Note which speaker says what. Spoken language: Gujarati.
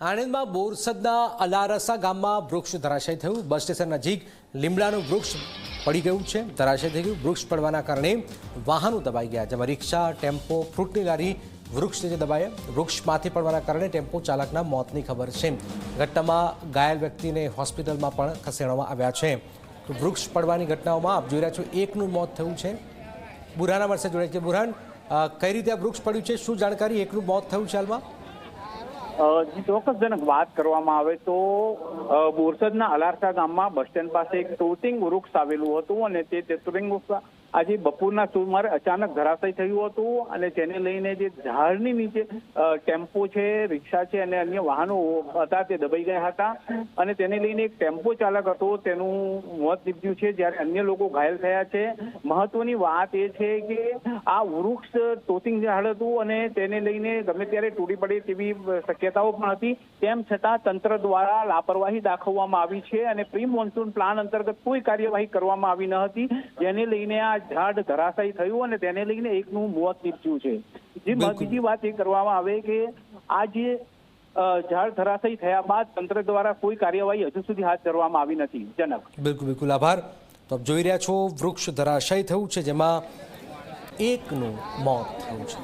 Speaker 1: આણંદમાં બોરસદના અલારસા ગામમાં વૃક્ષ ધરાશય થયું। બસ સ્ટેશન નજીક લીમડાનું વૃક્ષ પડી ગયું છે, ધરાશય થઈ ગયું। વૃક્ષ પડવાના કારણે વાહનો દબાઈ ગયા, જેમાં રિક્ષા, ટેમ્પો, ફ્રૂટની લારી વૃક્ષ નીચે દબાયા। વૃક્ષમાંથી પડવાના કારણે ટેમ્પો ચાલકના મોતની ખબર છે। ઘટનામાં ઘાયલ વ્યક્તિને હોસ્પિટલમાં પણ ખસેડવામાં આવ્યા છે। તો વૃક્ષ પડવાની ઘટનાઓમાં આપ જોઈ રહ્યા છો એકનું મોત થયું છે। બુરહાન વર્ષે જોડે છે। બુરહાન, કઈ રીતે આ વૃક્ષ પડ્યું છે, શું જાણકારી? એકનું મોત થયું છે હાલમાં?
Speaker 2: ચોક્કસજનક વાત કરવામાં આવે તો બોરસદના અલારસા ગામમાં બસ સ્ટેન્ડ પાસે એક તોતિંગ વૃક્ષ આવેલું હતું અને તે તોતિંગ વૃક્ષ આજે બપોરના સુમારે અચાનક ધરાશય થયું હતું અને તેને લઈને જે ઝાડની નીચે ટેમ્પો છે, રિક્ષા છે અને અન્ય વાહનો હતા તે દબાઈ ગયા હતા અને તેને લઈને એક ટેમ્પો ચાલક હતો તેનું મોત નીપજ્યું છે, જ્યારે અન્ય લોકો ઘાયલ થયા છે। મહત્વની વાત એ છે કે આ વૃક્ષ તોતિંગ ઝાડ હતું અને તેને લઈને ગમે ત્યારે તૂટી પડે તેવી શક્યતાઓ પણ હતી। તેમ છતાં તંત્ર દ્વારા લાપરવાહી દાખવવામાં આવી છે અને પ્રી મોન્સૂન પ્લાન અંતર્ગત કોઈ કાર્યવાહી કરવામાં આવી ન હતી, જેને લઈને આ ઝાડ ધરાશાયી થયું અને તેને લઈને એકનું મોત નીપજ્યું છે। બીજી વાત એ કરવામાં આવે કે આ જે ઝાડ ધરાશાયી થયા બાદ તંત્ર દ્વારા કોઈ કાર્યવાહી હજુ સુધી હાથ ધરવામાં આવી નથી। જનક,
Speaker 1: બિલકુલ આભાર। તો આપ જોઈ રહ્યા છો વૃક્ષ ધરાશાયી થયું છે, જેમાં એકનું મોત થયું છે।